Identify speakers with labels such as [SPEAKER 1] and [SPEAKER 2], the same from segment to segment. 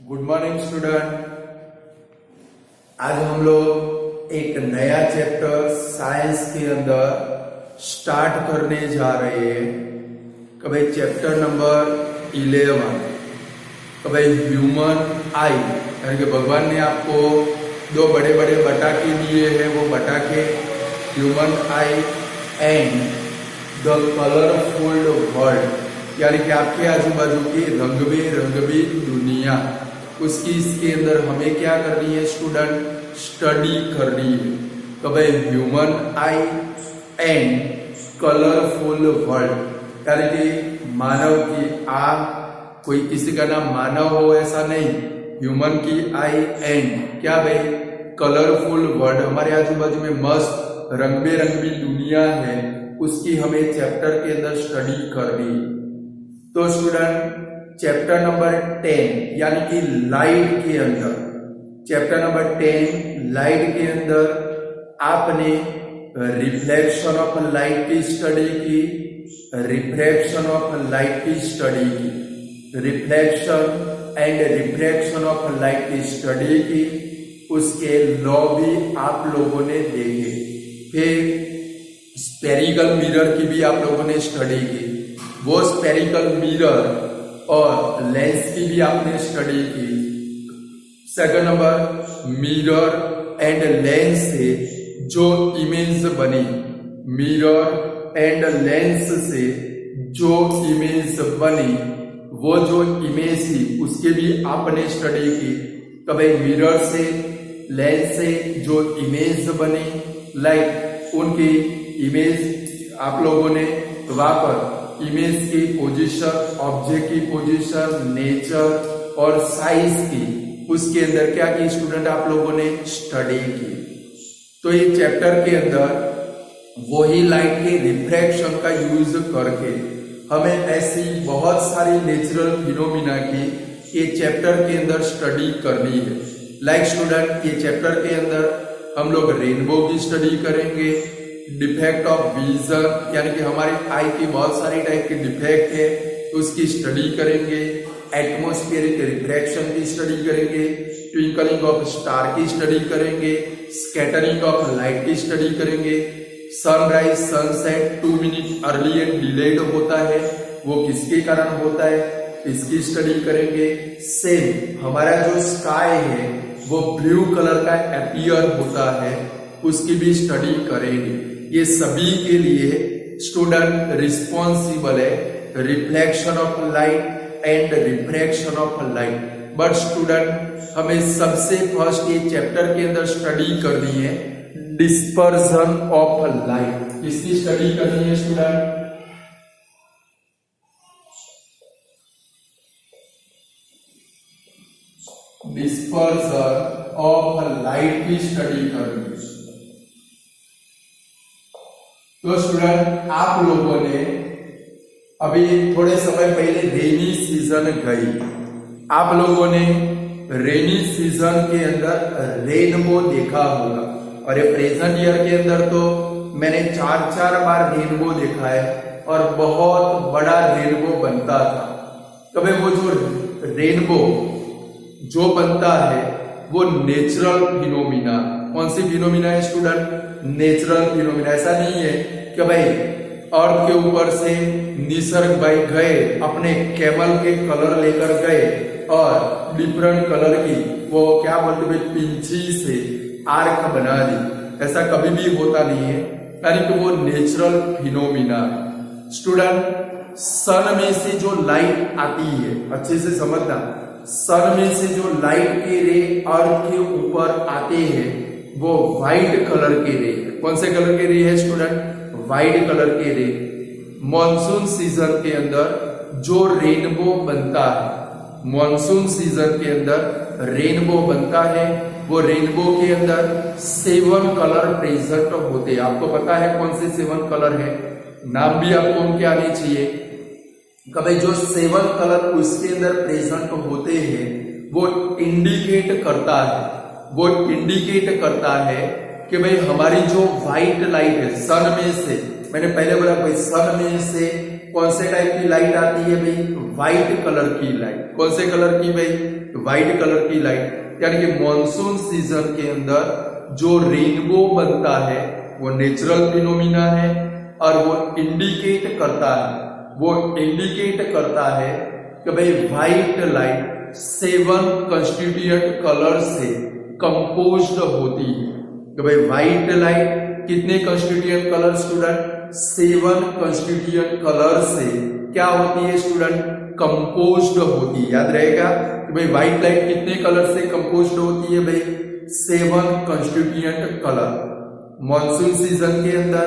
[SPEAKER 1] Good morning student. आज हम लोग एक नया चैप्टर साइंस के अंदर स्टार्ट करने जा रहे हैं। भाई चैप्टर नंबर 11 भाई ह्यूमन आई, यानी कि भगवान ने आपको दो बड़े बड़े बताके दिए हैं। वो बताके human I and the colourful world, यानी कि आपके आजू बाजू की रंग बेरंगी दुनिया, उसकी इसके अंदर हमें क्या करनी है स्टूडेंट, स्टडी करनी है। तो भाई human I and colourful world, यानी कि मानव की आंख, कोई किसी का नाम मानव हो ऐसा नहीं, ह्यूमन की आई एंड क्या भाई कलरफुल वर्ल्ड, हमारे आजू बाजू में मस्त रंग बेरंगी दुनिया है, उसकी हमें चैप्टर के अंदर स्टडी करनी है। तो स्टूडेंट चैप्टर नंबर 10 यानी कि लाइट के अंदर, चैप्टर नंबर 10 लाइट के अंदर आपने रिफ्लेक्शन ऑफ लाइट की स्टडी की, रिफ्रैक्शन ऑफ लाइट की स्टडी की, reflection and refraction of light की स्टडी की, उसके लॉ भी आप लोगों ने देखे। फिर स्पेरिकल मिरर की भी आप लोगों ने स्टडी की, वो स्पेरिकल मिरर और लेंस की भी आपने स्टडी की। Second number mirror and lens से जो इमेज बनी, मिरर एंड लेंस से जो इमेज बनी, वो जो इमेज थी उसके भी आपने स्टडी की। तो भाई मिरर से लेंस से जो इमेज बनी, लाइक उनकी इमेज आप लोगों ने वहां पर इमेज की पोजीशन, ऑब्जेक्ट की पोजीशन, नेचर और साइज की, उसके अंदर क्या की स्टूडेंट आप लोगों ने स्टडी की। तो ये चैप्टर के अंदर वही लाइट के रिफ्रैक्शन का यूज करके हमें ऐसी बहुत सारी नेचुरल फिनोमिना की ये चैप्टर के अंदर स्टडी करनी है। लाइक स्टूडेंट ये चैप्टर के अंदर हम लोग रेनबो की स्टडी करेंगे, डिफेक्ट ऑफ विजन, यानी कि हमारी आई की बहुत सारी टाइप के डिफेक्ट है, उसकी स्टडी करेंगे, एटमॉस्फेरिक रिफ्रैक्शन की स्टडी करेंगे, ट्विंकलिंग ऑफ स्टार की स्टडी करेंगे, स्कैटरिंग ऑफ लाइट की स्टडी करेंगे, sunrise sunset 2 minute early and delayed होता है, वो किसके कारण होता है, इसकी स्टडी करेंगे। सेम हमारा जो स्काई है वो ब्लू कलर का अपीयर होता है, उसकी भी स्टडी करेंगे। ये सभी के लिए स्टूडेंट रिस्पॉन्सिबल है reflection of light and refraction of light. But student हमें सबसे फर्स्ट ये चैप्टर के अंदर स्टडी करनी है डिस्पर्जन ऑफ लाइट। किसकी स्टडी करनी है स्टूडेंट, डिस्पर्जन ऑफ लाइट की स्टडी करनी है। तो स्टूडेंट आप लोगों ने अभी थोड़े समय पहले रेनी सीजन गई, आप लोगों ने रेनी सीजन के अंदर रेनबो देखा होगा, और ये प्रेजेंट ईयर के अंदर तो मैंने 4 बार रेनबो देखा है और बहुत बड़ा रेनबो बनता था। तो भाई वो जो रेनबो जो बनता है वो नेचुरल फिनोमिना, कौन सी फिनोमिना है स्टूडेंट, नेचुरल फिनोमिना। ऐसा नहीं है कि भाई अर्थ के ऊपर से निसर्ग भाई गए अपने कैमल के कलर लेकर गए और डिफरेंट कलर की वो क्या बोलते भाई पिंची से आर्क बना दी, ऐसा कभी भी होता नहीं है, यानी कि वो नेचुरल फिनोमिना। स्टूडेंट सन में से जो लाइट आती है, अच्छे से समझना, सन में से जो लाइट के रे अर्थ के ऊपर आते हैं वो व्हाइट कलर के रे, कौन से कलर के रे है स्टूडेंट, व्हाइट कलर के रे। मॉनसून सीजन के अंदर जो रेनबो बनता है, मॉनसून सीजन के अंदर रेनबो बनता है, वो रेनबो के अंदर 7 कलर प्रेजेंट होते हैं। आपको पता है कौन से 7 कलर है, नाम भी आपको उनके आने चाहिए। कभी जो 7 कलर उसके अंदर प्रेजेंट होते हैं वो इंडिकेट करता है, वो इंडिकेट करता है कि भाई हमारी जो व्हाइट लाइट है सन में से, मैंने पहले बोला भाई सन में से कौन से टाइप की लाइट आती है भाई? व्हाइट कलर की लाइट। कौन से कलर की भाई? व्हाइट कलर की लाइट। यानी कि मॉनसून सीजन के अंदर जो रेनबो बनता है वो नेचुरल फिनोमिना है और वो इंडिकेट करता है कि भाई व्हाइट लाइट 7 कंस्टिट्यूएंट कलर से कंपोज्ड होती है। कि भाई व्हाइट लाइट कितने constituent colour student? 7 constituent colour से क्या होती है स्टूडेंट? कंपोज्ड होती है। याद रहेगा कि भाई व्हाइट लाइट कितने कलर से कंपोज्ड होती है भाई? 7 कंस्टिट्यूएंट कलर। मॉनसून सीजन के अंदर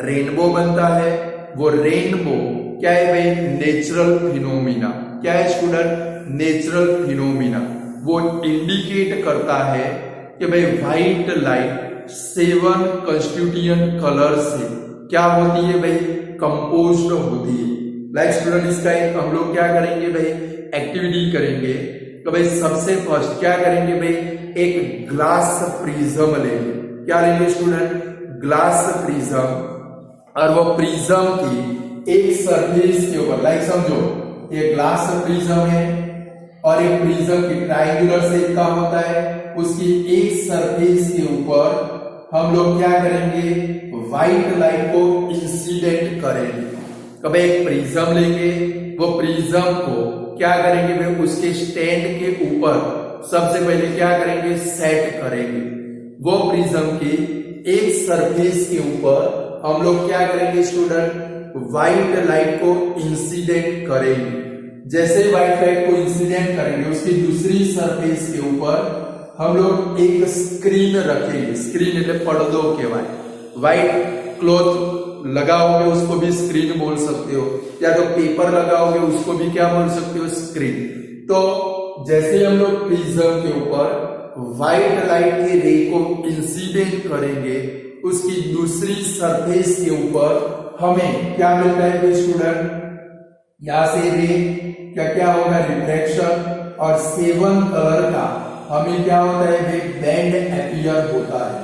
[SPEAKER 1] रेनबो बनता है। वो रेनबो क्या है भाई? Natural phenomena. क्या है स्टूडेंट? Natural phenomena. वो इंडिकेट करता है कि भाई व्हाइट लाइट 7 कंस्टिट्यूएंट कलर से क्या होती है भाई? कंपोज्ड होती है। लाइक स्टूडेंट इसका एक हम लोग क्या करेंगे भाई? एक्टिविटी करेंगे। तो भाई सबसे फर्स्ट क्या करेंगे भाई? एक ग्लास प्रिज्म लेंगे। क्या लेंगे स्टूडेंट? Glass prism. और वो प्रिज्म की एक सरफेस के ऊपर, लाइक समझो ये ग्लास प्रिज्म है और एक प्रिज्म की ट्रायंगुलर शेप का होता है, उसकी एक सरफेस के ऊपर हम लोग क्या करेंगे? व्हाइट लाइट को इंसिडेंट करेंगे। कभी एक प्रिज्म लेंगे, वो प्रिज्म को क्या करेंगे भाई? उसके स्टैंड के ऊपर सबसे पहले क्या करेंगे? सेट करेंगे। वो प्रिज्म की एक सरफेस के ऊपर हम लोग क्या करेंगे स्टूडेंट? व्हाइट लाइट को इंसिडेंट करेंगे। जैसे व्हाइट लाइट को इंसिडेंट करेंगे उसकी दूसरी सरफेस के ऊपर हम लोग एक स्क्रीन रखेंगे। स्क्रीन એટલે પડદો કહેવાય। व्हाइट क्लॉथ लगाओगे उसको भी स्क्रीन बोल सकते हो, या तो पेपर लगाओगे उसको भी क्या बोल सकते हो? स्क्रीन। तो जैसे हम लोग प्रिज्म के ऊपर व्हाइट लाइट के रे को इंसिडेंट करेंगे उसकी दूसरी सरफेस के ऊपर हमें क्या मिलता है स्टूडेंट? यहां से रे क्या होगा? रिफ्लेक्शन। और 7 कलर का हमें क्या होता है भाई? बैंड अपीयर होता है।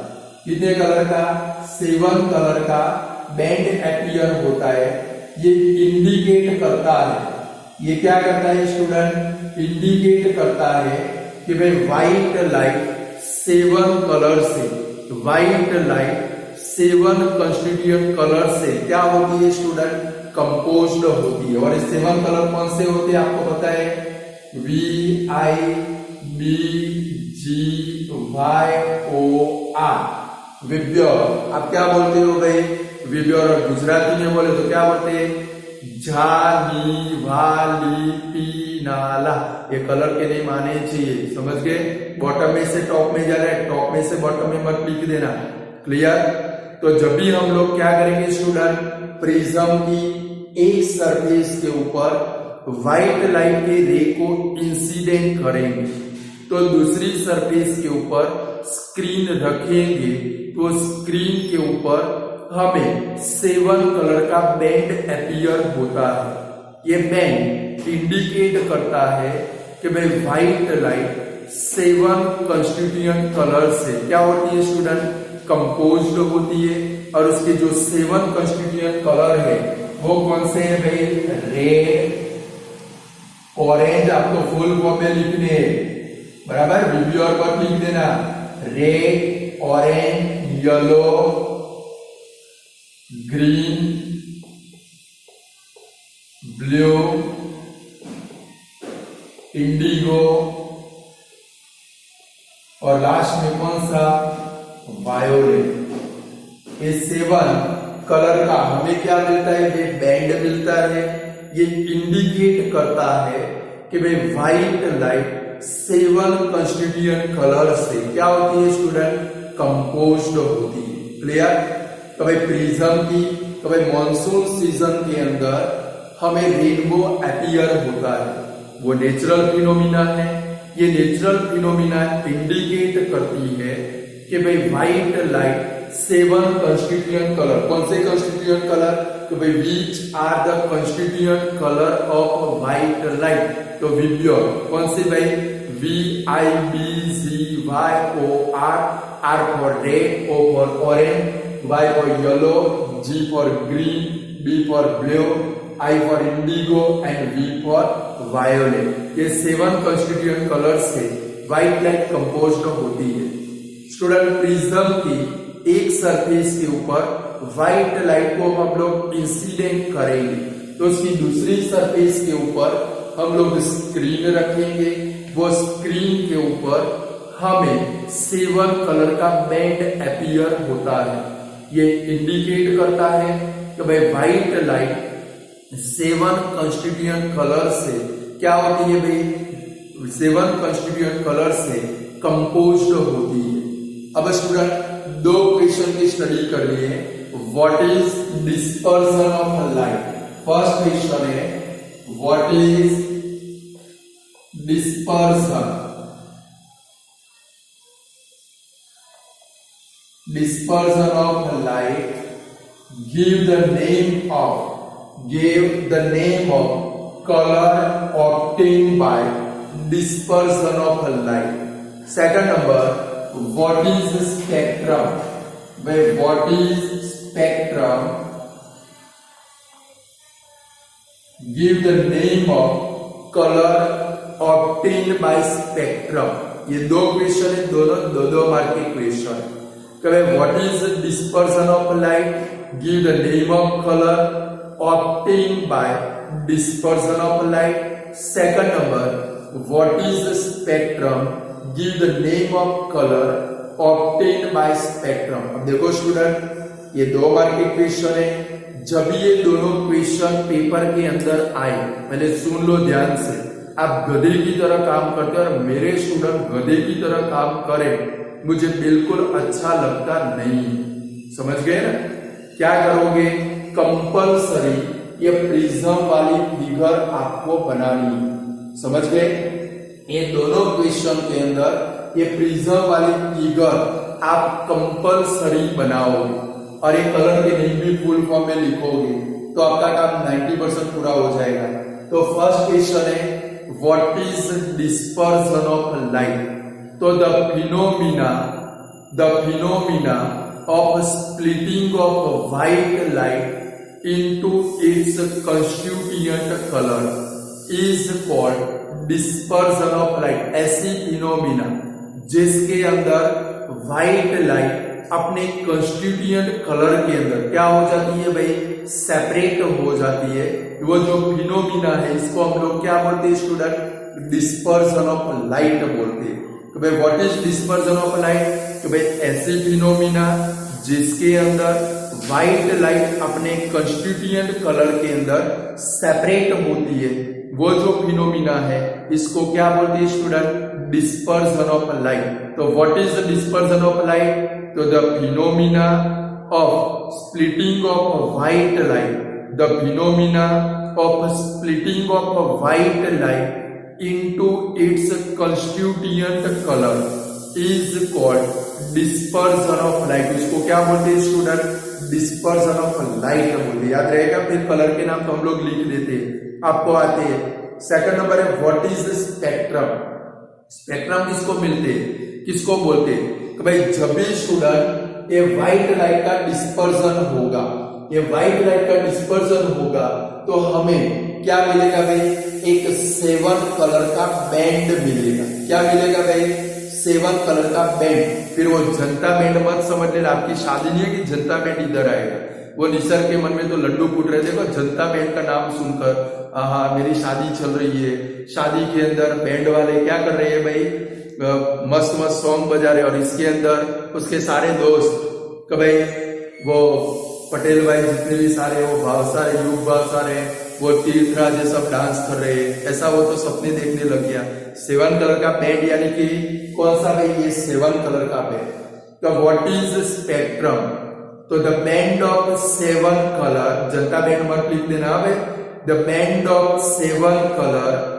[SPEAKER 1] कितने कलर का? 7 कलर का बैंड अपीयर होता है। ये इंडिकेट करता है, ये क्या करता है स्टूडेंट? इंडिकेट करता है कि भाई व्हाइट लाइट 7 कलर से, व्हाइट लाइट 7 कंस्टिट्यूएंट कलर से क्या होती है स्टूडेंट? कंपोज्ड होती है। और ये 7 कलर कौन से होते हैं आपको पता है? VIBGYOR, विब्योर। आप क्या बोलते हो भाई? विब्योर। और गुजराती में बोले तो क्या बोलते हैं? झानी वाली पीनाला। ये कलर के नहीं माने चाहिए, समझ गए? बॉटम में से टॉप में जा रहा है, टॉप में से बॉटम में मत लिख देना। क्लियर? तो जब भी हम लोग क्या करेंगे स्टूडेंट? प्रिज्म की एक सरफेस के ऊपर व्हाइट लाइट के रे को इंसिडेंट करेंगे तो दूसरी सरफेस के ऊपर स्क्रीन रखेंगे, तो स्क्रीन के ऊपर हमें 7 कलर का बैंड अपीयर होता है। ये बैंड इंडिकेट करता है कि भाई व्हाइट लाइट 7 कंस्टिट्यूएंट कलर से क्या होती है स्टूडेंट? कंपोज्ड होती है। और उसके जो 7 कंस्टिट्यूएंट कलर है वो कौन से हैं भाई? Red, orange. आपको फुल फॉर्म में लिखने हैं, बराबर? विब्योर पर लिख देना। Red, orange, yellow, green, blue, Indigo और लास्ट में कौन सा? वायोलेट। ये 7 कलर का हमें क्या मिलता है? ये बैंड मिलता है। ये इंडिकेट करता है कि भाई व्हाइट लाइट 7 कंस्टिट्यूएंट कलर से क्या होती है स्टूडेंट? कंपोज्ड होती है। क्लियर? तो भाई प्रिज्म की, तो भाई मॉनसून सीजन के अंदर हमें रेनबो अपीयर होता है। वो नेचुरल फिनोमिना है। ये नेचुरल फिनोमिना इंडिकेट करती है कि भाई व्हाइट लाइट 7 कंस्टिट्यूएंट कलर। कौन से कंस्टिट्यूएंट कलर? तो भाई which are the constituent colour of white light? तो विब्योर। कौन से भाई? VIBGYOR, R for red, O for orange, Y for yellow, G for green, B for blue, I for indigo and V for violet। ये 7 constituent colour से white light composed होती है। Student prism की एक surface के ऊपर white light को हम लोग इंसिडेंट करेंगे तो उसकी दूसरी सरफेस के ऊपर हम लोग स्क्रीन रखेंगे। वो स्क्रीन के ऊपर हमें 7 कलर का बैंड अपीयर होता है। ये इंडिकेट करता है कि भाई व्हाइट लाइट 7 कंस्टिट्यूएंट कलर से क्या होती है भाई, 7 कंस्टिट्यूएंट कलर से कंपोज्ड होती है। अब स्टूडेंट 2 क्वेश्चन की स्टडी कर लिए। What is dispersion of light. First question है what is dispersion of light, give the name of color obtained by dispersion of light। second number what is spectrum, what is spectrum, give the name of color obtained by spectrum। ये 2 question है, दोनों 2 mark के question है। What is the dispersion of light? Give the name of color obtained by dispersion of light। second number what is the spectrum? Give the name of color obtained by spectrum। अब देखो student ये 2 mark के question है। जब ये दोनों question paper के अंदर आए पहले सुन लो ध्यान से। आप गधे की तरह काम करते हो और मेरे स्टूडेंट गधे की तरह काम करें मुझे बिल्कुल अच्छा लगता नहीं। समझ गए ना? क्या करोगे, कंपल्सरी ये प्रिज्म वाली फिगर आपको बनानी है। समझ गए? ये दोनों क्वेश्चन के अंदर ये प्रिज्म वाली फिगर आप कंपल्सरी बनाओगे और ये कलर के नेम भी फुल फॉर्म में लिखोगे तो आपका काम 90% पूरा हो जाएगा। तो फर्स्ट क्वेश्चन है what is dispersion of light. तो the phenomena of splitting of white light into its constituent color is called dispersion of light। ऐसी फिनोमिना जिसके अंदर व्हाइट लाइट अपने कंस्टिट्यूएंट कलर के अंदर क्या हो जाती है भाई, सेपरेट हो जाती है। वो जो फिनोमिना है इसको हम लोग क्या बोलते हैं स्टूडेंट, डिस्पर्सन ऑफ लाइट बोलते हैं। तो भाई what is dispersion of light, तो भाई ऐसी फिनोमिना जिसके अंदर व्हाइट लाइट अपने कंस्टिट्यूएंट कलर के अंदर सेपरेट होती है, वो जो फिनोमिना है इसको क्या बोलते हैं स्टूडेंट, डिस्पर्सन ऑफ लाइट। तो what is the dispersion of light, तो the phenomena of splitting of white light, the phenomena of splitting of white light into its constituent color is called dispersion of light। इसको क्या बोलते हैं student, dispersion of light बोलते हैं। याद रहेगा, फिर कलर के नाम तो हम लोग लिख देते हैं, आपको आते हैं। सेकंड नंबर है व्हाट इज स्पेक्ट्रम। स्पेक्ट्रम किसको मिलते हैं, किसको बोलते हैं, कि भाई जब भी स्टूडेंट ये व्हाइट लाइट का डिस्पर्सन होगा, ये व्हाइट लाइट का डिस्पर्सन होगा तो हमें क्या मिलेगा भाई, एक 7 कलर का बैंड मिलेगा। क्या मिलेगा भाई, 7 कलर का बैंड। फिर वो जनता बैंड मत समझ लेना, आपकी शादी नहीं है कि जनता बैंड इधर आएगा। वो निसर के मन में तो लड्डू फूट रहे थे, जनता बैंड का नाम सुनकर हाँ मेरी शादी चल रही है, शादी के अंदर बैंड वाले क्या कर रहे हैं भाई, मस्त मस्त सॉन्ग बजा रहे, और इसके अंदर उसके सारे दोस्त कि भाई वो पटेल भाई जितने भी सारे वो भाव सारे युग भाव सारे वो तीर्थराज ये सब डांस कर रहे हैं, ऐसा वो तो सपने देखने लग गया। 7 कलर का बैंड यानी कि कौन सा भाई, ये 7 कलर का बैंड। तो व्हाट इज स्पेक्ट्रम, तो the band of 7 colour, Janata band मत लिख देना भाई, the band of 7 colour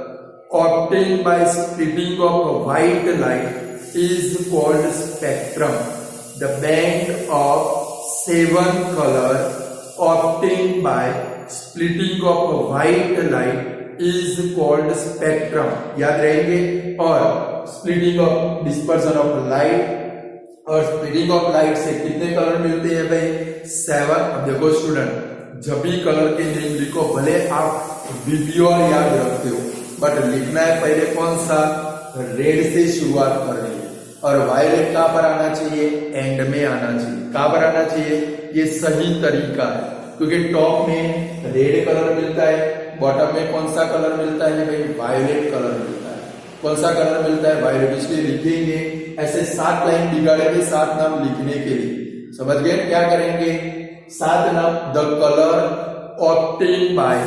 [SPEAKER 1] obtained by splitting of white light is called spectrum। The band of 7 color obtained by splitting of white light is called spectrum। याद रहेंगे। और splitting of dispersion of light और splitting of light से कितने colour मिलते हैं भाई, 7। अब देखो स्टूडेंट जब भी कलर के नेम लिखो, भले आप विब्योर याद रखते हो, बट लिखना है पहले कौन सा, रेड से शुरुआत करनी है। और वायलेट कहां पर आना चाहिए, एंड में आना चाहिए। कहां पर आना चाहिए, ये सही तरीका है, क्योंकि टॉप में रेड कलर मिलता है, बॉटम में कौन सा कलर मिलता है भाई, वायलेट कलर मिलता है। कौन सा कलर मिलता है, वायलेट। इसलिए लिखेंगे ऐसे 7 लाइन बिगाड़ेंगे 7 नाम लिखने के लिए। समझ गए, क्या करेंगे, 7 नाम। The colour obtain by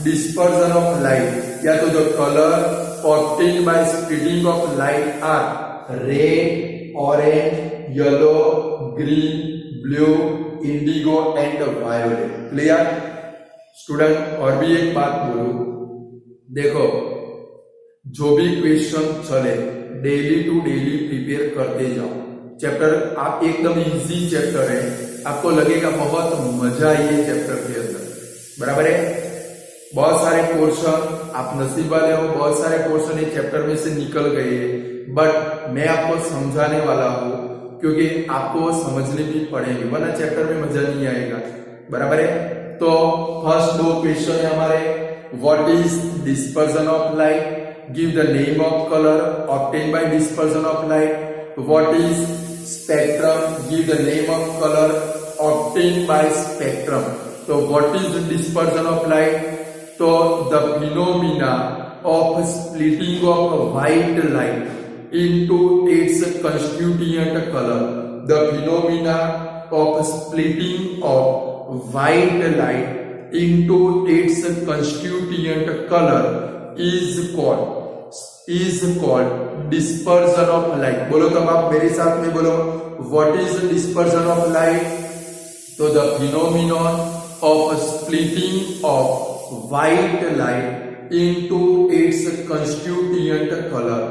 [SPEAKER 1] dispersion of light, या तो the colour obtain by splitting of light are red, orange, yellow, green, blue, indigo and violet. Clear student. और भी एक बात बोलूं, देखो जो भी क्वेश्चन चले डेली टू डेली प्रिपेयर करते जाओ। चैप्टर आप एकदम इजी चैप्टर है, आपको लगेगा बहुत मजा आई है चैप्टर के अंदर, बराबर है। बहुत सारे पोर्शन आप नसीब वाले हो, बहुत सारे पोर्शन इस चैप्टर में से निकल गए हैं, बट मैं आपको समझाने वाला हूं, क्योंकि आपको वो समझने भी पड़ेंगे, वरना चैप्टर में मजा नहीं आएगा, बराबर है। तो फर्स्ट 2 क्वेश्चन है हमारे, what is dispersion of light, give the name of colour obtain by dispersion of light. What is spectrum, give the name of colour obtain by spectrum. तो what is dispersion of light, तो the phenomena of splitting of white light into its constituent colour. The phenomena of splitting of white light into its constituent colour is called dispersion of light। बोलो तब आप मेरे साथ में बोलो, what is dispersion of light, तो the phenomenon of splitting of white light into its constituent color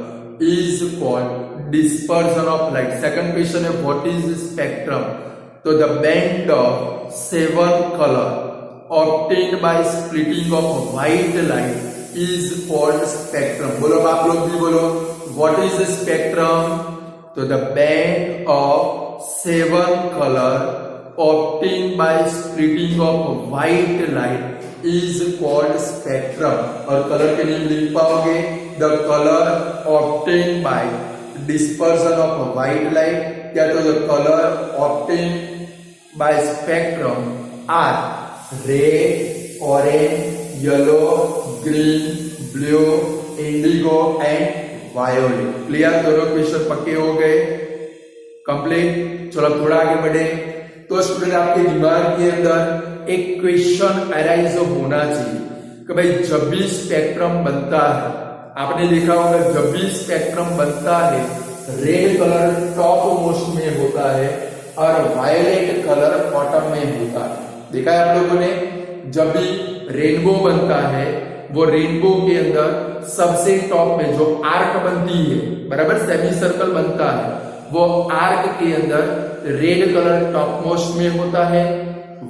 [SPEAKER 1] is called dispersion of light। Second question है, what is spectrum, तो the band of 7 color obtained by splitting of white light is called spectrum। बोलो आप लोग भी बोलो, what is the spectrum, तो the band of 7 color obtained by splitting of white light is called spectrum। और colour के लिए लिख पाओगे, the color obtained by dispersion of white light, या तो the color obtained by spectrum are red, orange, yellow, green, blue, indigo and violet. Clear, दोनों question पक्के हो गए, कंप्लीट। चलो थोड़ा आगे बढ़े। तो स्टूडेंट आपके दिमाग के अंदर एक क्वेश्चन अराइज होना चाहिए कि भाई जब भी स्पेक्ट्रम बनता है, आपने देखा होगा जब भी स्पेक्ट्रम बनता है रेड कलर टॉप मोस्ट में होता है और वायलेट कलर बॉटम में होता है। देखा है आप लोगों ने, जब भी रेनबो बनता है वो रेनबो के अंदर सबसे टॉप में जो आर्क बनती है, बराबर सेमी सर्कल बनता है, वो आर्क के अंदर रेड कलर टॉप मोस्ट में होता है,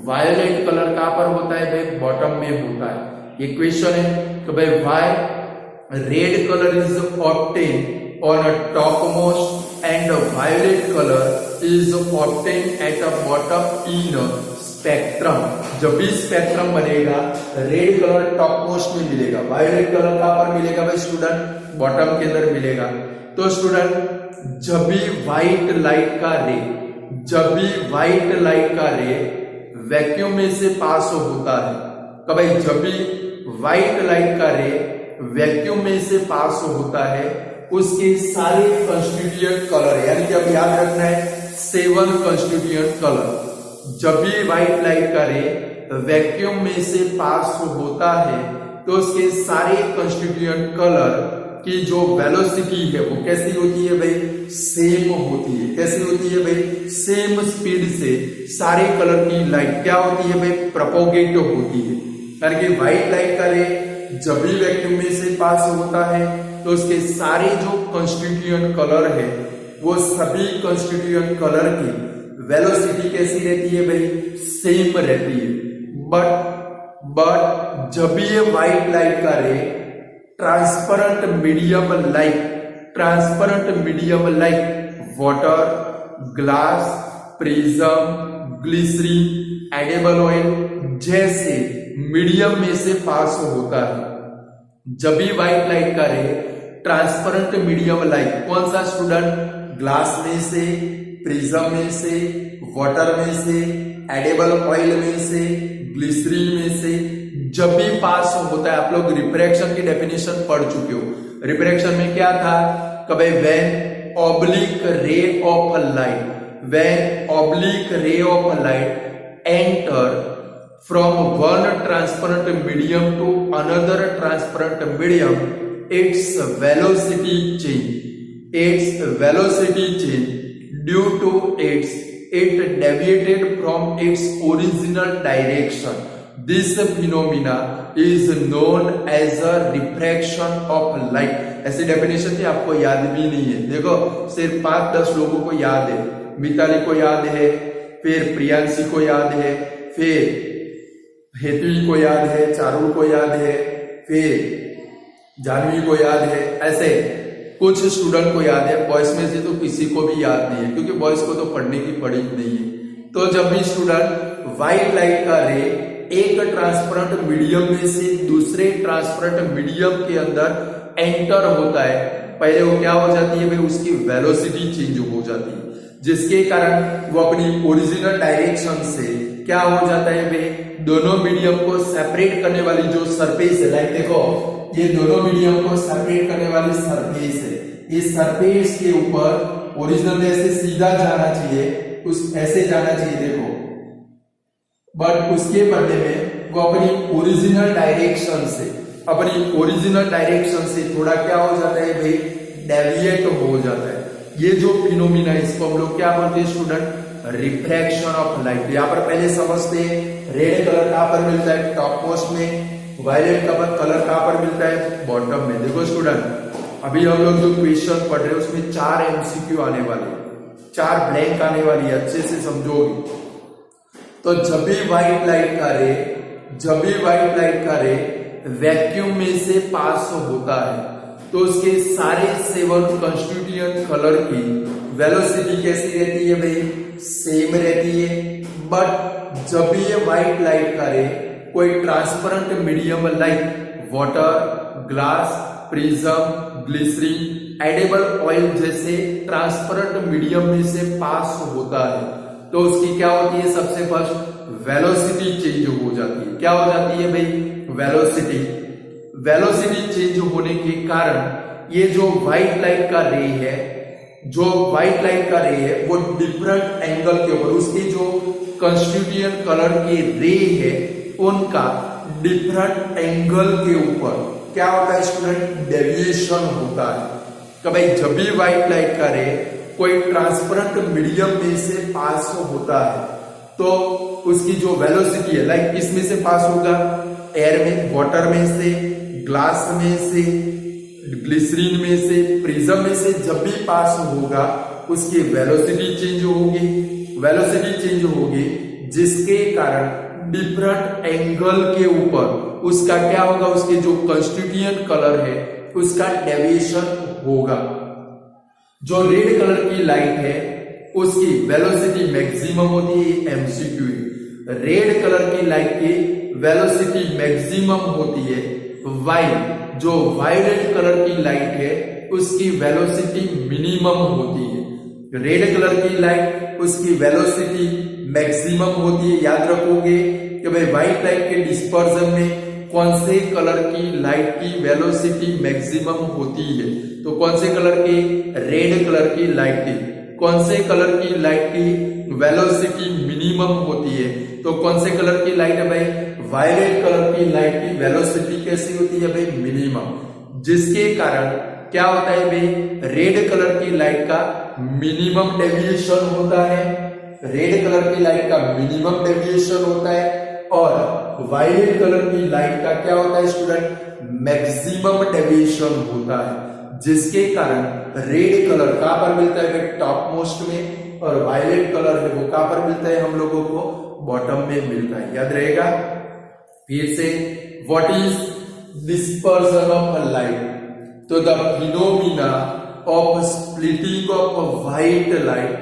[SPEAKER 1] वायलेट कलर कहां पर होता है भाई, बॉटम में होता है। ये क्वेश्चन है तो भाई why red colour is obtain on a top most and violet colour is obtain at a bottom in spectrum. जब भी स्पेक्ट्रम बनेगा रेड कलर टॉप मोस्ट में मिलेगा, वायलेट कलर कहां पर मिलेगा भाई स्टूडेंट, बॉटम के अंदर मिलेगा। तो स्टूडेंट जब भी व्हाइट लाइट का रे, जब भी व्हाइट लाइट का रे वैक्यूम में से पास होता है, तो भाई जब भी व्हाइट लाइट का रे वैक्यूम में से पास होता है उसके सारे कंस्टिट्यूएंट कलर, यानी कि अब याद रखना है 7 कंस्टिट्यूएंट कलर। जब भी व्हाइट लाइट का रे वैक्यूम में से पास होता है तो उसके सारे कंस्टिट्यूएंट कलर की जो वेलोसिटी है वो कैसी होती है भाई, सेम होती है। कैसी होती है भाई, सेम स्पीड से सारे कलर की लाइट क्या होती है भाई, प्रोपोगेट होती है। यानी कि व्हाइट लाइट का रे जब भी वैक्यूम में से पास होता है तो उसके सारे जो कंस्टिट्यूएंट कलर है वो सभी कंस्टिट्यूएंट कलर की वेलोसिटी कैसी रहती है भाई, सेम रहती है। बट जब भी ये व्हाइट लाइट का ray transparent medium like water, glass, prism, glycerine, edible oil जैसे मीडियम में से पास होता है। जब भी व्हाइट लाइट का रे ट्रांसपेरेंट मीडियम लाइट, कौन सा स्टूडेंट, ग्लास में से, प्रिज्म में से, वाटर में से, एडिबल ऑयल में से, ग्लिसरीन में से, जब भी पास होता है। आप लोग रिफ्रैक्शन की डेफिनेशन पढ़ चुके हो। रिफ्रैक्शन में क्या था, कभी when oblique ray of light, when oblique ray of light enter from one transparent medium to another transparent medium, its velocity change due to it deviated from its original direction. This phenomena is known as a refraction of light. ऐसी definition थी, आपको याद भी नहीं है। देखो सिर्फ 5-10 लोगों को याद है। मिताली को याद है, फिर प्रियांशी को याद है, फिर हेतवी को याद है, चारुल को याद है, फिर जानवी को याद है। ऐसे कुछ स्टूडेंट को याद है, बॉयज में से तो किसी को भी याद नहीं है, क्योंकि बॉयज को तो पढ़ने की पड़ी नहीं है। तो जब भी स्टूडेंट व्हाइट लाइट का रे एक ट्रांसपेरेंट मीडियम में से दूसरे ट्रांसपेरेंट मीडियम के अंदर एंटर होता है, पहले वो क्या हो जाती है भाई, उसकी वेलोसिटी चेंज हो जाती है, जिसके कारण वो अपनी ओरिजिनल डायरेक्शन से क्या हो जाता है भाई, दोनों मीडियम को सेपरेट करने वाली जो सरफेस है, लाइक देखो ये दोनों मीडियम को सेपरेट करने वाली सरफेस है, इस सरफेस के ऊपर ओरिजिनल में ऐसे सीधा जाना चाहिए, उस ऐसे जाना चाहिए देखो, बट उसके बदले में वो अपनी ओरिजिनल डायरेक्शन से थोड़ा क्या हो जाता है भाई, डेविएट हो जाता है। ये जो फिनोमिना है इसको हम लोग क्या बोलते हैं स्टूडेंट, रिफ्रैक्शन ऑफ लाइट। यहाँ पर पहले समझते हैं रेड कलर कहां पर मिलता है, टॉप मोस्ट में, वायलेट कलर कहां पर मिलता है, बॉटम में। देखो स्टूडेंट अभी हम लोग जो क्वेश्चन पढ़ रहे हैं उसमें 4 एमसीक्यू आने वाले, 4 ब्लैंक आने वाली है, अच्छे से समझोगे। तो जब भी व्हाइट लाइट का रे वैक्यूम में से पास होता है तो उसके सारे 7 कंस्टिट्यूएंट कलर की वेलोसिटी कैसी रहती है भाई, सेम रहती है। बट जब भी ये व्हाइट लाइट का रे कोई transparent medium like water, glass, prism, glycerine, edible oil जैसे ट्रांसपेरेंट मीडियम में से पास होता है तो उसकी क्या होती है, सबसे फर्स्ट वेलोसिटी चेंज हो जाती है। क्या हो जाती है भाई, वेलोसिटी चेंज होने के कारण ये जो व्हाइट लाइट का रे है वो डिफरेंट एंगल के ऊपर, उसके जो कंस्टिट्यूएंट कलर के रे है उनका डिफरेंट एंगल के ऊपर क्या होता है स्टूडेंट, डेविएशन होता है। तो भाई जब भी व्हाइट लाइट का रे कोई ट्रांसपेरेंट मीडियम में से पास होता है तो उसकी जो वेलोसिटी है, लाइक इसमें से पास होगा, एयर में, वाटर में से, ग्लास में से, ग्लिसरीन में से, प्रिज्म में से जब भी पास होगा उसकी वेलोसिटी चेंज होगी जिसके कारण डिफरेंट एंगल के ऊपर उसका क्या होगा, उसके जो कंस्टिट्यूएंट कलर है उसका डेविएशन होगा। जो रेड कलर की लाइट है उसकी वेलोसिटी मैक्सिमम होती है, एमसीक्यू है। रेड कलर की लाइट की वेलोसिटी मैक्सिमम होती है, वाइल जो वायलेट कलर की लाइट है उसकी वेलोसिटी मिनिमम होती है। रेड कलर की लाइट उसकी वेलोसिटी मैक्सिमम होती है। याद रखोगे कि भाई व्हाइट लाइट के डिस्पर्जन में कौन से कलर की लाइट की वेलोसिटी मैक्सिमम होती है, तो कौन से कलर की, रेड कलर की लाइट की। कौन से कलर की लाइट की वेलोसिटी मिनिमम होती है, तो कौन से कलर की लाइट है भाई, वायलेट कलर की लाइट की वेलोसिटी कैसी होती है भाई, मिनिमम। जिसके कारण क्या होता है भाई, रेड कलर की लाइट का मिनिमम डेविएशन होता है, रेड कलर की लाइट का मिनिमम डेविएशन होता है, और वायलेट कलर की लाइट का क्या होता है स्टूडेंट, मैक्सिमम डेविएशन होता है। जिसके कारण रेड कलर कहां पर मिलता है, टॉप मोस्ट में, और वायलेट कलर है वो कहां पर मिलता है हम लोगों को, बॉटम में मिलता है। याद रहेगा। फिर से what is dispersion of light, तो the phenomena of splitting of white light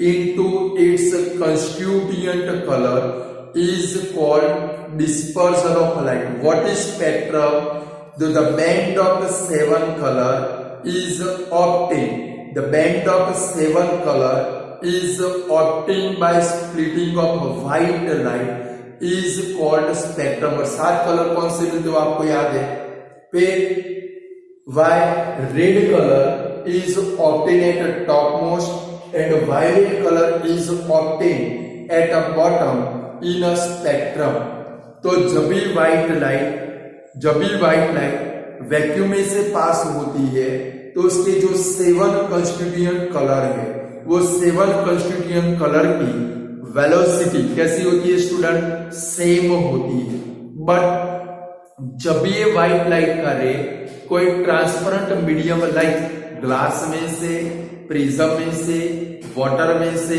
[SPEAKER 1] into its constituent colour is called dispersal of light. What is spectrum? The band of 7 color is obtained. The band of 7 color is obtained by splitting of white light is called spectrum. और 7 colour कौन से मिलते हो आपको याद है? फिर why red color is obtained at the topmost and violet color is obtained at the bottom in a spectrum. तो जब भी व्हाइट लाइट वैक्यूम में से पास होती है तो उसके जो 7 कंस्टिट्यूएंट कलर है वो 7 कंस्टिट्यूएंट कलर की वेलोसिटी कैसी होती है स्टूडेंट? सेम होती है। बट जब ये व्हाइट लाइट का रे कोई ट्रांसपेरेंट मीडियम लाइक ग्लास में से, प्रिज्म में से, वाटर में से,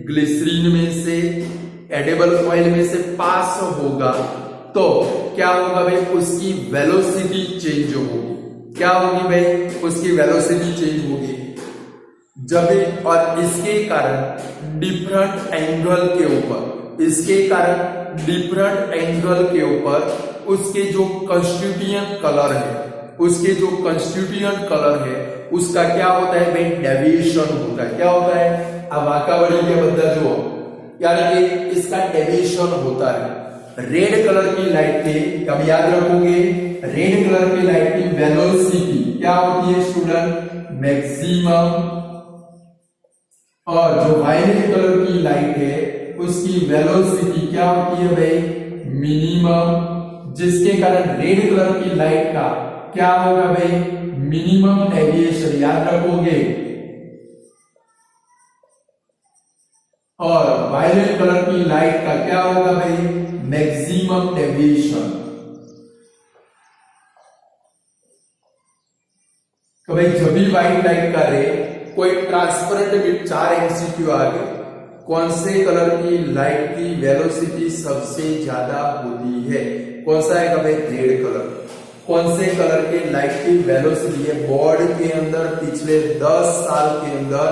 [SPEAKER 1] ग्लिसरीन में से, एडिबल ऑयल में से पास होगा तो क्या होगा भाई? उसकी वेलोसिटी चेंज होगी। क्या होगी भाई? उसकी वेलोसिटी चेंज होगी। जब और इसके कारण डिफरेंट एंगल के ऊपर उसके जो कंस्टिट्यूएंट कलर है उसका क्या होता है भाई? डेविएशन होता है। क्या होता है? अब वाकावली के बदला जो यानी कि इसका डेविएशन होता है। रेड कलर की लाइट के, कब याद रखोगे, रेड कलर की लाइट की वेलोसिटी क्या होती है स्टूडेंट? मैक्सिमम। और जो वायलेट कलर की लाइट है उसकी वेलोसिटी क्या होती है भाई? मिनिमम। जिसके कारण रेड कलर की लाइट का क्या होगा भाई? मिनिमम डेविएशन, याद रखोगे। और वायलेट कलर की लाइट का क्या होगा भाई? Maximum deviation. तो भाई जब भी व्हाइट लाइट का रे कोई ट्रांसपेरेंट में 4 एमसीक्यू आ गए, कौन से कलर की लाइट की वेलोसिटी सबसे ज्यादा होती है? कौन सा है भाई? Red colour. कौन से कलर के लाइट की वेलोसिटी है? बोर्ड के अंदर पिछले 10 साल के अंदर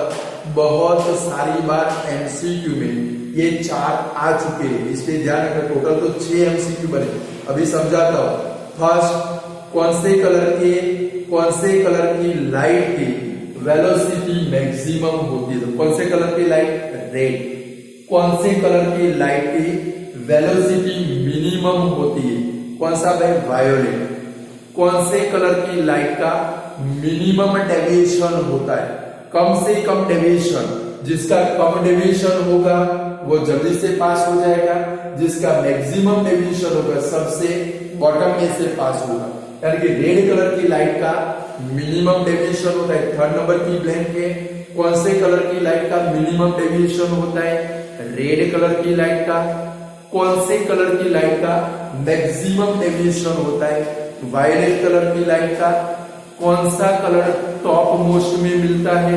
[SPEAKER 1] बहुत सारी बार एमसीक्यू में ये 4 आ चुके हैं, इसलिए ध्यान रखना। टोटल तो 6 एमसीक्यू बने। अभी समझाता हूं। फर्स्ट, कौन से कलर की लाइट की वेलोसिटी मैक्सिमम होती है? तो कौन से कलर की लाइट? रेड। कौन से कलर की लाइट की वेलोसिटी मिनिमम होती है? कौन सा भाई? वायोलेट। कौन से कलर की लाइट का मिनिमम डेविएशन होता है? कम से कम डेविएशन। जिसका कम डेविएशन होगा वो जल्दी से पास हो जाएगा, जिसका मैक्सिमम डेविएशन होगा सबसे बॉटम में से पास होगा। यानी कि रेड कलर की लाइट का मिनिमम डेविएशन होता है। 3rd नंबर की ब्लैंक है। कौन से कलर की लाइट का मिनिमम डेविएशन होता है? रेड कलर की लाइट का। कौन से कलर की लाइट का मैक्सिमम डेविएशन होता है? वायलेट कलर की लाइट का। कौन सा कलर टॉप मोस्ट में मिलता है?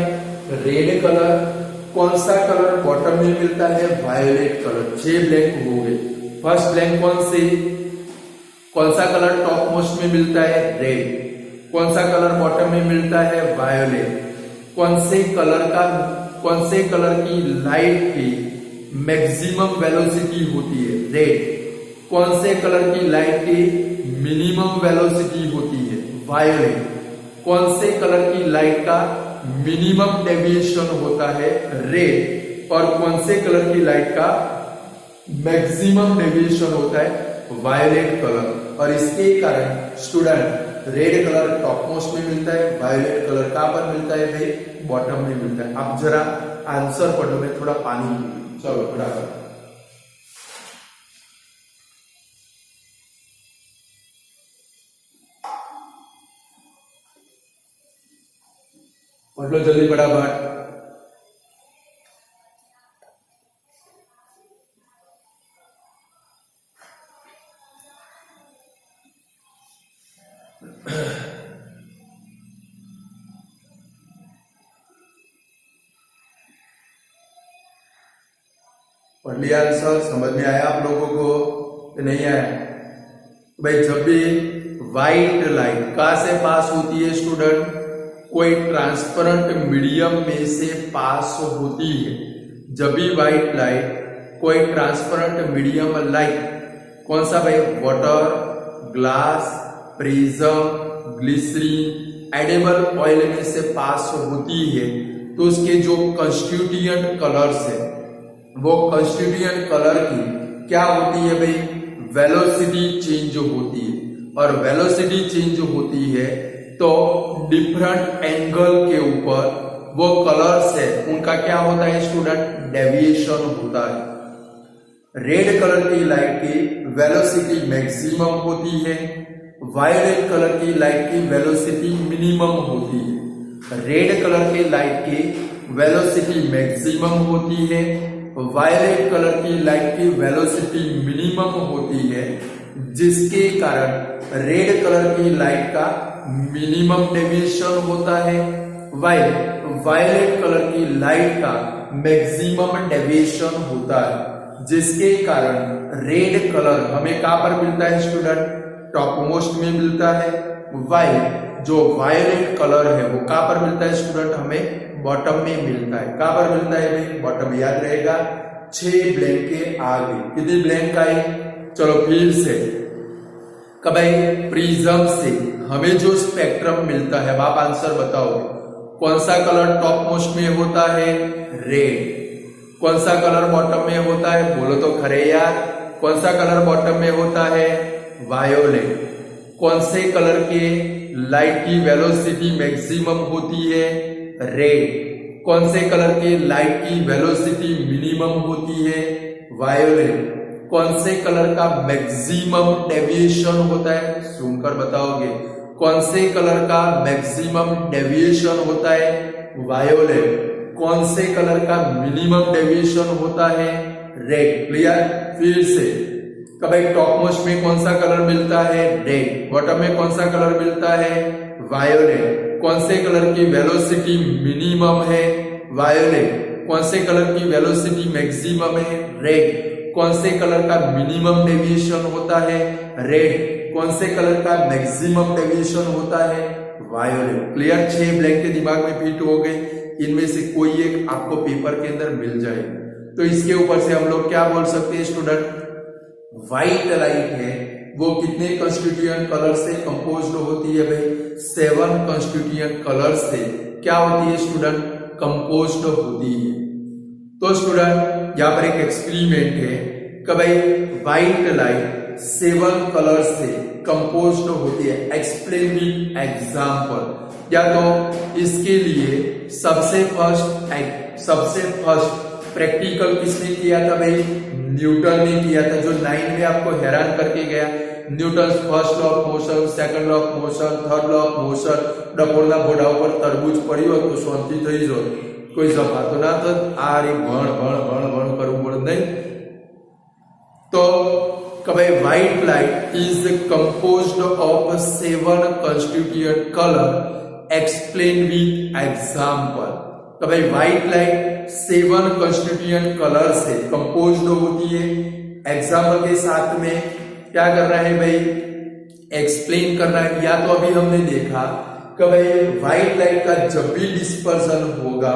[SPEAKER 1] Red colour. कौन सा कलर बॉटम में मिलता है? Violet colour. 6 ब्लैंक हो गए। फर्स्ट ब्लैंक कौन सा कलर टॉप मोस्ट में मिलता है? रेड। कौन सा कलर बॉटम में मिलता है? वायोलेट। कौन से कलर की लाइट की मैक्सिमम वेलोसिटी होती है? रेड। कौन से कलर की लाइट की मिनिमम वेलोसिटी होती है? वायोलेट। कौन से कलर की लाइट का मिनिमम डेविएशन होता है? रेड। और कौन से कलर की लाइट का मैक्सिमम डेविएशन होता है? Violet colour. और इसके कारण student red colour top most में मिलता है, वायोलेट कलर कहां पर मिलता है भाई? बॉटम में मिलता है। अब जरा आंसर पढ़ो, में थोड़ा पानी, चलो फटाफट। पढ़ लो जल्दी फटाफट। पढ़ लिया आंसर? समझ में आया आप लोगों को कि नहीं आया? भाई जब भी व्हाइट लाइट कहां से पास होती है स्टूडेंट? कोई ट्रांसपेरेंट मीडियम में से पास होती है। जब भी व्हाइट लाइट कोई ट्रांसपेरेंट मीडियम लाइक कौन सा भाई? Water, glass, prism, glycerine, edible oil में से पास होती है तो उसके जो कंस्टिट्यूएंट कलर्स है वो कंस्टिट्यूएंट कलर की क्या होती है भाई? वेलोसिटी चेंज होती है, और वेलोसिटी चेंज होती है तो डिफरेंट एंगल के ऊपर वो कलर्स है उनका क्या होता है स्टूडेंट? डेविएशन होता है। रेड कलर की लाइट की वेलोसिटी मैक्सिमम होती है, वायलेट कलर की लाइट की वेलोसिटी मिनिमम होती है। रेड कलर की लाइट की वेलोसिटी मैक्सिमम होती है, वायलेट कलर की लाइट की वेलोसिटी मिनिमम होती है, जिसके कारण रेड कलर की लाइट का मिनिमम डेविएशन होता है, वायलेट कलर की लाइट का मैक्सिमम डेविएशन होता है, जिसके कारण रेड कलर हमें कहां पर मिलता है स्टूडेंट? टॉप मोस्ट में मिलता है। जो वायलेट कलर है वो कहां पर मिलता है स्टूडेंट? हमें बॉटम में मिलता है। कहां पर मिलता है भाई? बॉटम। याद रहेगा 6 ब्लैंक के आगे। कितनी ब्लैंक आई? चलो फिर से भाई प्रिज्म से हमें जो स्पेक्ट्रम मिलता है आप आंसर बताओगे। कौन सा कलर टॉप मोस्ट में होता है? रेड। कौन सा कलर बॉटम में होता है? बोलो तो खरे यार। कौन सा कलर बॉटम में होता है? वायोलेट। कौन से कलर के लाइट की वेलोसिटी मैक्सिमम होती है? रेड। कौन से कलर के लाइट की वेलोसिटी मिनिमम होती है? वायोलेट। कौन से कलर का मैक्सिमम डेविएशन होता है? सुनकर बताओगे। कौन से कलर का मैक्सिमम डेविएशन होता है? वायोलेट। कौन से कलर का मिनिमम डेविएशन होता है? रेड। क्लियर? फिर से भाई टॉप मोस्ट में कौन सा कलर मिलता है? रेड। बॉटम में कौन सा कलर मिलता है? वायोलेट। कौन से कलर की वेलोसिटी मिनिमम है? वायोलेट। कौन से कलर की वेलोसिटी मैक्सिमम है? रेड। कौन से कलर का मिनिमम डेविएशन होता है? रेड। कौन से कलर का मैक्सिमम डेविएशन होता है? वायोलेट। क्लियर? 6 ब्लैंक के दिमाग में फिट हो गए। इनमें से कोई एक आपको पेपर के अंदर मिल जाए तो इसके ऊपर से हम लोग क्या बोल सकते हैं स्टूडेंट? व्हाइट लाइट है वो कितने कंस्टिट्यूएंट कलर से कंपोज्ड होती है भाई? 7 कंस्टिट्यूएंट कलर से क्या होती है स्टूडेंट? कंपोज्ड होती है। तो स्टूडेंट यहाँ पर एक एक्सपेरिमेंट है कि भाई व्हाइट लाइट 7 कलर से कंपोज्ड होती है। Explain with example. या तो इसके लिए सबसे फर्स्ट प्रैक्टिकल किसने किया था भाई? न्यूटन ने किया था, जो 9 में आपको हैरान करके गया। Newton first law of motion, second law of motion, third law of motion. डपोला बोडा पर तरबूज पड़્યું તો શાંતિ થઈ જો, કોઈ સફાતો ના તો આ રી ભણ કરવું પડે નહીં। તો કે ભાઈ white light is composed of 7 constituent color, explain with example। तो भाई व्हाइट लाइट 7 कंस्टिट्यूएंट कलर से कंपोज्ड होती है। एग्जाम्पल के साथ में क्या करना है भाई? एक्सप्लेन करना है। या तो अभी हमने देखा कि भाई व्हाइट लाइट का जब भी डिस्पर्सन होगा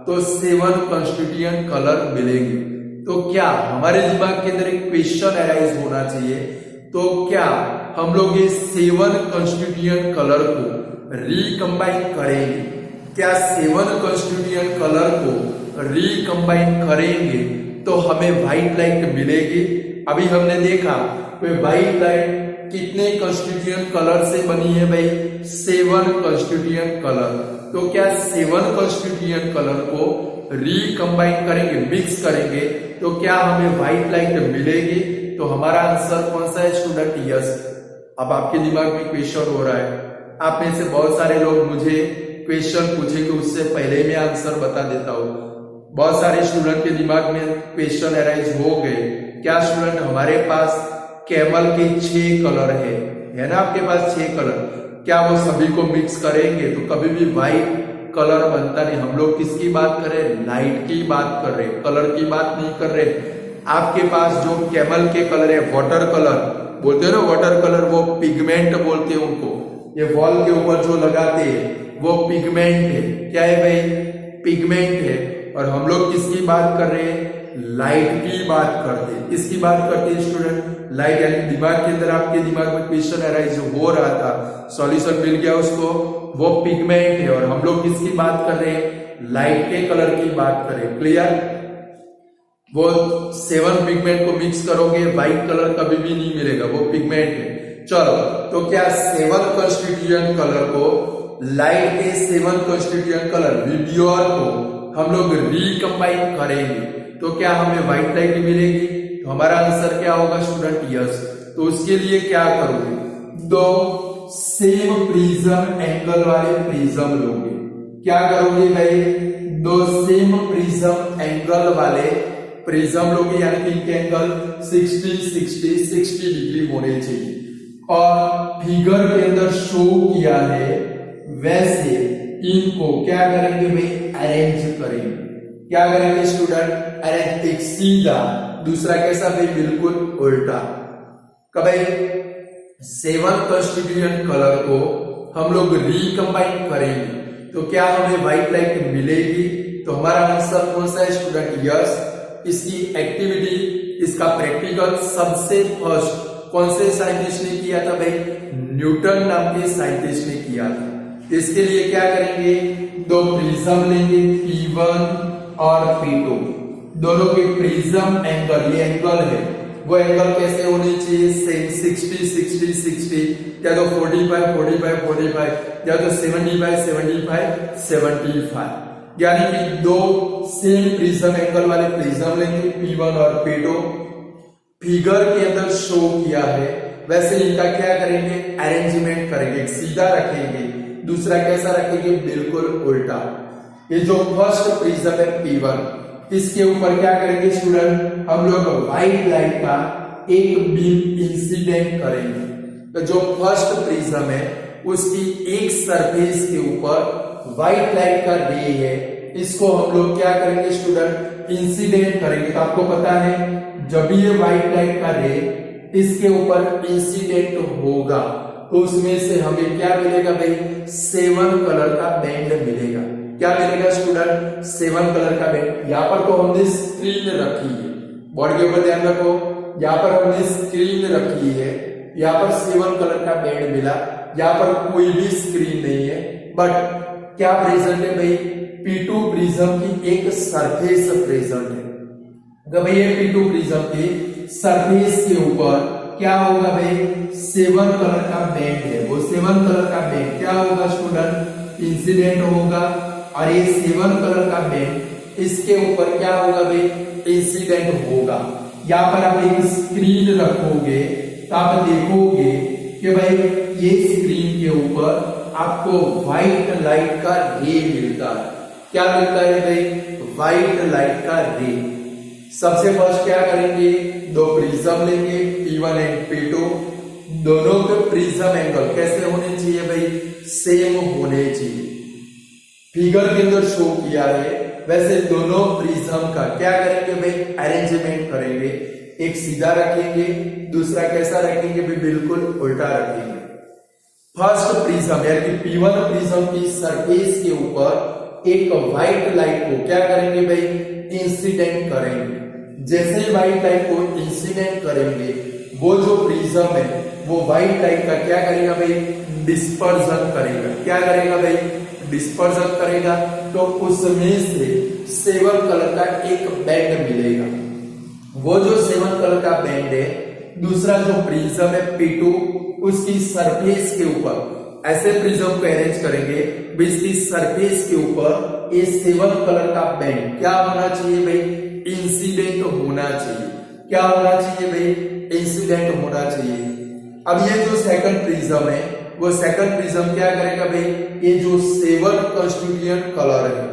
[SPEAKER 1] तो 7 कंस्टिट्यूएंट कलर मिलेंगे। तो क्या हमारे दिमाग के अंदर एक क्वेश्चन अराइज होना चाहिए, तो क्या हम लोग ये 7 कंस्टिट्यूएंट कलर को रिकंबाइन करेंगे? क्या 7 कंस्टिट्यूएंट कलर को रिकंबाइन करेंगे तो हमें व्हाइट लाइट मिलेगी? अभी हमने देखा व्हाइट लाइट कितने कंस्टिट्यूएंट कलर से बनी है भाई? 7 कंस्टिट्यूएंट कलर। तो क्या 7 कंस्टिट्यूएंट कलर को रिकंबाइन करेंगे, मिक्स करेंगे तो क्या हमें व्हाइट लाइट मिलेगी? तो हमारा आंसर कौन सा है स्टूडेंट? यस। अब आपके दिमाग में क्वेश्चन हो रहा है, आप में से बहुत सारे लोग मुझे क्वेश्चन पूछेंगे, उससे पहले मैं आंसर बता देता हूं। बहुत सारे स्टूडेंट के दिमाग में क्वेश्चन अराइज हो गए। क्या स्टूडेंट हमारे पास कैमल के 6 कलर है ना? आपके पास 6 कलर, क्या वो सभी को मिक्स करेंगे तो कभी भी व्हाइट कलर बनता नहीं। हम लोग किसकी बात कर रहे हैं? लाइट की बात कर रहे हैं, कलर की बात नहीं कर रहे। आपके पास जो कैमल के कलर है, वाटर कलर बोलते हैं ना, वाटर कलर वो पिगमेंट बोलते हैं उनको। ये वॉल के ऊपर जो लगाते हैं वो पिगमेंट है। क्या है भाई? पिगमेंट है। और हम लोग किसकी बात कर रहे हैं? लाइट की बात करते हैं। किसकी बात करते हैं स्टूडेंट? लाइट यानी दिमाग के अंदर आपके दिमाग में क्वेश्चन अराइज हो रहा था, सॉल्यूशन मिल गया उसको, वो पिगमेंट है। और हम लोग किसकी बात कर रहे हैं? लाइट के कलर की बात करें। क्लियर? वो 7 पिगमेंट को मिक्स करोगे व्हाइट कलर कभी भी नहीं मिलेगा, वो पिगमेंट है। चलो, तो क्या 7 कंस्टिट्यूएंट कलर को, लाइट के 7 कंस्टिट्यूएंट कलर वीडियोर को हम लोग रिकंबाइन करेंगे तो क्या हमें व्हाइट लाइट मिलेगी? तो हमारा आंसर क्या होगा स्टूडेंट? यस। तो उसके लिए क्या करोगे? 2 सेम प्रिज्म एंगल वाले प्रिज्म लोगे। क्या करोगे भाई? 2 सेम प्रिज्म एंगल वाले प्रिज्म लोगे, यानी कि इनके एंगल 60 डिग्री होने चाहिए। और फिगर के अंदर शो किया है वैसे इनको क्या करेंगे भाई? अरेंज करेंगे। क्या करेंगे स्टूडेंट? अरेंज। एक सीधा, दूसरा कैसा भाई? बिल्कुल उल्टा। कब भाई? 7 कंस्टिट्यूएंट कलर को हम लोग रिकंबाइन करेंगे तो क्या हमें व्हाइट लाइट मिलेगी? तो हमारा आंसर कौन सा है स्टूडेंट? यस। इसकी एक्टिविटी, इसका प्रैक्टिकल सबसे फर्स्ट कौन से साइंटिस्ट ने किया था भाई? न्यूटन नाम के साइंटिस्ट ने किया था। इसके लिए क्या करेंगे? 2 प्रिज्म लेंगे, P1 और P2। दोनों के प्रिज्म एंगल, ये एंगल है, वो एंगल कैसे होने चाहिए? सेम 60 या तो 45 या तो 75 यानी कि 2 सेम प्रिज्म एंगल वाले प्रिज्म लेंगे, P1 और P2। फिगर के अंदर शो किया है वैसे इनका क्या करेंगे? अरेंजमेंट करेंगे। एक सीधा रखेंगे, दूसरा कैसा रखेंगे? बिल्कुल उल्टा। ये जो फर्स्ट प्रिज्म है P1, इसके ऊपर क्या करेंगे स्टूडेंट? हम लोग व्हाइट लाइट का एक बीम इंसिडेंट करेंगे। तो जो फर्स्ट प्रिज्म है उसकी एक सरफेस के ऊपर व्हाइट लाइट का रे है, इसको हम लोग क्या करेंगे स्टूडेंट? इंसिडेंट करेंगे। तो आपको पता है जब भी ये व्हाइट लाइट का रे इसके ऊपर इंसिडेंट होगा तो उसमें से हमें क्या मिलेगा भाई? 7 कलर का बैंड मिलेगा। क्या मिलेगा स्टूडेंट? 7 कलर का बैंड। यहाँ पर तो हमने स्क्रीन रखी है, बोर्ड के ऊपर ध्यान रखो, यहाँ पर हमने स्क्रीन रखी है, यहाँ पर 7 कलर का बैंड मिला। यहाँ पर कोई भी स्क्रीन नहीं है, बट क्या प्रेजेंट है भाई? P2 प्रिज्म की एक सरफेस प्रेजेंट है। तो भाई ये P2 प्रिज्म की सरफेस के ऊपर क्या होगा भाई? 7 कलर का बैंड है। वो 7 कलर का बैंड क्या होगा स्टूडेंट? इंसिडेंट होगा। और ये 7 कलर का बैंड इसके ऊपर क्या होगा भाई? इंसिडेंट होगा। यहाँ पर आप एक स्क्रीन रखोगे तो आप देखोगे कि भाई ये स्क्रीन के ऊपर आपको व्हाइट लाइट का रे मिलता है। क्या मिलता है भाई? व्हाइट लाइट का रे। सबसे फर्स्ट क्या करेंगे? 2 प्रिज्म लेंगे, P1 एंड P2। दोनों के प्रिज्म एंगल कैसे होने चाहिए भाई? सेम होने चाहिए। फिगर के अंदर शो किया है वैसे दोनों प्रिज्म का क्या करेंगे भाई? अरेंजमेंट करेंगे। एक सीधा रखेंगे, दूसरा कैसा रखेंगे भाई? बिल्कुल उल्टा रखेंगे। फर्स्ट प्रिज्म यानी कि P1 प्रिज्म की सरफेस के ऊपर एक व्हाइट लाइट को क्या करेंगे भाई? इंसिडेंट करेंगे। जैसे ही व्हाइट लाइट को इंसिडेंट करेंगे वो जो प्रिज्म है वो व्हाइट लाइट का क्या करेगा भाई? डिस्पर्जन करेगा। क्या करेगा भाई? डिस्पर्जन करेगा। तो उसमें से 7 कलर का एक बैंड मिलेगा। वो जो 7 कलर का बैंड है, दूसरा जो प्रिज्म है P2 उसकी सरफेस के ऊपर ऐसे प्रिज्म को अरेंज करेंगे, इसकी सरफेस के ऊपर ये 7 कलर का बैंड क्या होना चाहिए भाई? इंसिडेंट होना चाहिए। क्या होना चाहिए भाई? इंसिडेंट होना चाहिए। अब ये जो सेकंड प्रिज्म है वो सेकंड प्रिज्म क्या करेगा भाई? ये जो 7 कंस्टिट्यूएंट कलर है,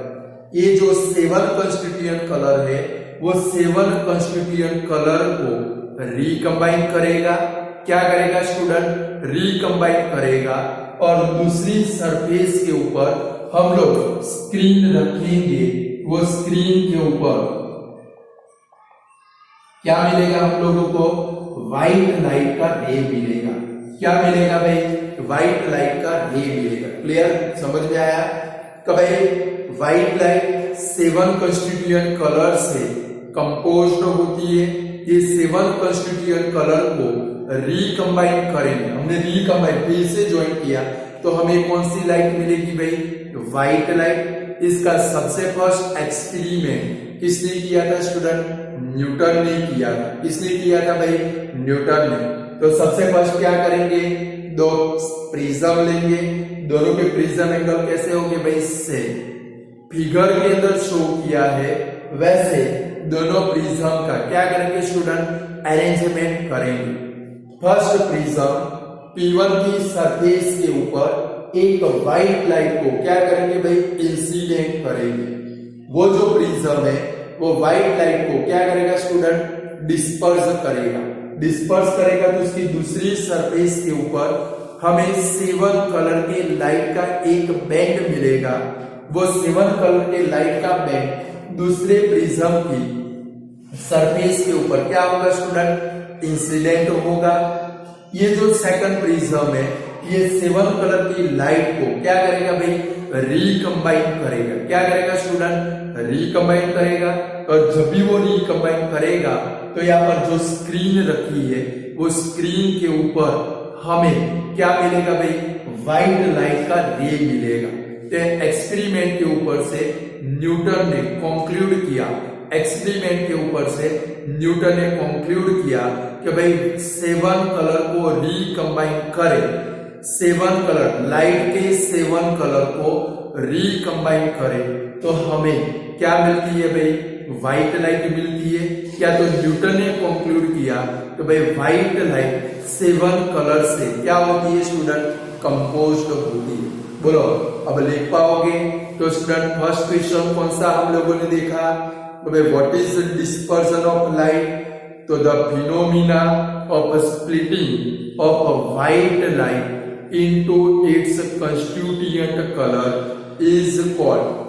[SPEAKER 1] ये जो 7 कंस्टिट्यूएंट कलर है वो 7 कंस्टिट्यूएंट कलर को रिकंबाइन करेगा। क्या करेगा स्टूडेंट? रिकंबाइन करेगा। और दूसरी सरफेस के ऊपर हम लोग स्क्रीन रखेंगे। वो स्क्रीन के ऊपर क्या मिलेगा हम लोगों को? व्हाइट लाइट का रे मिलेगा। क्या मिलेगा भाई? व्हाइट लाइट का रे मिलेगा। क्लियर? समझ में आया? कि भाई व्हाइट लाइट 7 कंस्टिट्यूएंट कलर से कंपोज्ड होती है। ये 7 कंस्टिट्यूएंट कलर को रिकम्बाइन करेंगे, हमने रिकम्बाइन फिर से ज्वाइन किया तो हमें कौन सी लाइट मिलेगी भाई, व्हाइट लाइट। इसका सबसे फर्स्ट एक्सपेरिमेंट किसने किया था स्टूडेंट, न्यूटन ने किया था। किसने किया था भाई, न्यूटन ने। तो सबसे फर्स्ट क्या करेंगे, दो प्रिज्म लेंगे, दोनों के प्रिज्म एंगल कैसे होंगे भाई, से फिगर के अंदर शो किया है वैसे दोनों प्रिज्म का क्या करेंगे स्टूडेंट, अरेंजमेंट करेंगे। फर्स्ट प्रिज्म P1 की सरफेस के ऊपर एक व्हाइट लाइट को क्या करेंगे भाई, इंसिडेंट करेंगे। वो जो प्रिज्म है वो व्हाइट लाइट को क्या करेगा स्टूडेंट, डिस्पर्स करेगा। डिस्पर्स करेगा तो उसकी दूसरी सरफेस के ऊपर हमें 7 कलर के लाइट का एक बैंड मिलेगा। वो 7 कलर के लाइट का बैंड दूसरे प्रिज्म की सरफेस के ऊपर क्या होगा स्टूडेंट, इंसिडेंट होगा। ये जो सेकंड प्रिज्म है ये 7 कलर की लाइट को क्या करेगा भाई, रिकम्बाइन करेगा। क्या करेगा स्टूडेंट, रिकम्बाइन करेगा। और जब भी वो रिकम्बाइन करेगा तो यहाँ पर जो स्क्रीन रखी है वो स्क्रीन के ऊपर हमें क्या मिलेगा भाई, व्हाइट लाइट का रे मिलेगा। तो एक्सपेरिमेंट के ऊपर से न्यूटन ने कंक्लूड किया, एक्सपेरिमेंट के ऊपर से न्यूटन ने कंक्लूड किया कि भाई 7 कलर को रिकम्बाइन करें, 7 कलर लाइट के 7 कलर को रिकम्बाइन करें तो हमें क्या मिलती है भाई, व्हाइट लाइट मिलती है। क्या तो न्यूटन ने कंक्लूड किया तो भाई व्हाइट लाइट 7 कलर से क्या होती है स्टूडेंट, कंपोज्ड होती है। बोलो अब लिख पाओगे। तो स्टूडेंट फर्स्ट क्वेश्चन कौन सा हम लोगों ने देखा, तो भाई what is dispersion of light, तो the phenomena of splitting of a white light into its constituent colour is called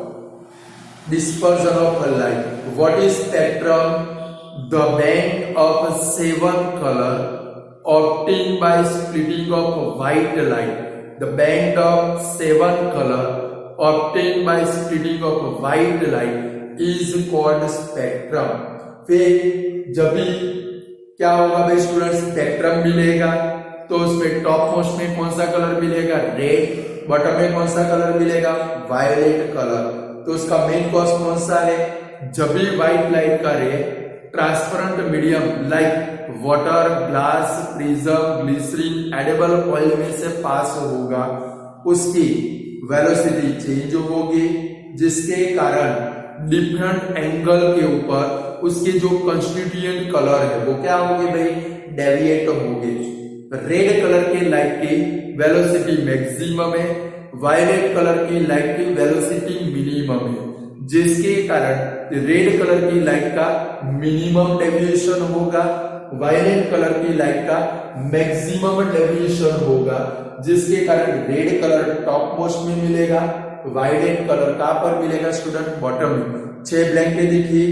[SPEAKER 1] dispersion of light. What is spectrum? The band of 7 color obtained by splitting of white light. The band of 7 color obtained by splitting of white light is called spectrum. फिर जब भी क्या होगा भाई student, spectrum मिलेगा तो उसमें top most में कौन सा कलर मिलेगा, रेड, बॉटम में कौन सा कलर मिलेगा, वायलेट कलर। तो उसका मेन कॉज कौन सा है, जब भी व्हाइट लाइट का ray transparent medium like water, glass, prism, glycerine, edible oil में से पास होगा उसकी वेलोसिटी चेंज होगी, जिसके कारण डिफरेंट एंगल के ऊपर उसके जो कंस्टिट्यूएंट कलर है वो क्या होंगे भाई, डेविएट होंगे। रेड कलर के लाइट की वेलोसिटी मैक्सिमम है, वायलेट कलर की लाइट की वेलोसिटी मिनिमम है, जिसके कारण रेड कलर की लाइट का मिनिमम डेविएशन होगा, वायलेट कलर की लाइट का मैक्सिमम डेविएशन होगा, जिसके कारण रेड कलर टॉप मोस्ट में मिलेगा, वायलेट कलर कहां पर मिलेगा स्टूडेंट, बॉटम में। 6 ब्लैंकेट देखिए,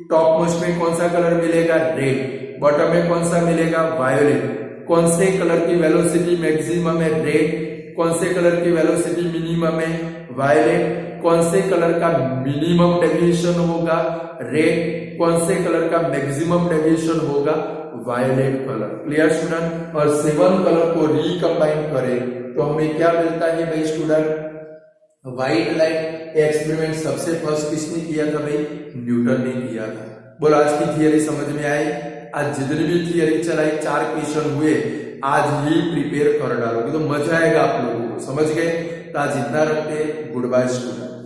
[SPEAKER 1] टॉप मोस्ट में कौन सा कलर मिलेगा, रेड, बॉटम में कौन सा मिलेगा, वायलेट। कौन से कलर की वेलोसिटी मैक्सिमम है, रेड, कौन से कलर की वेलोसिटी मिनिमम है, वायलेट, कौन से कलर का मिनिमम डेविएशन होगा, रेड, कौन से कलर का मैक्सिमम डेविएशन होगा, वायलेट कलर। Clear student. और 7 कलर को रिकम्बाइन करें तो हमें क्या मिलता है भाई स्टूडेंट, व्हाइट लाइट। एक्सपेरिमेंट सबसे फर्स्ट किसने किया था भाई, न्यूटन ने किया था। बोलो आज की थियरी समझ में आई। आज जितनी भी थियरी चलाई 4 क्वेश्चन हुए, आज ही प्रिपेयर कर डालोगे तो मजा आएगा आप लोगों को, समझ गए। तो आज इतना रखते, गुड बाय स्टूडेंट।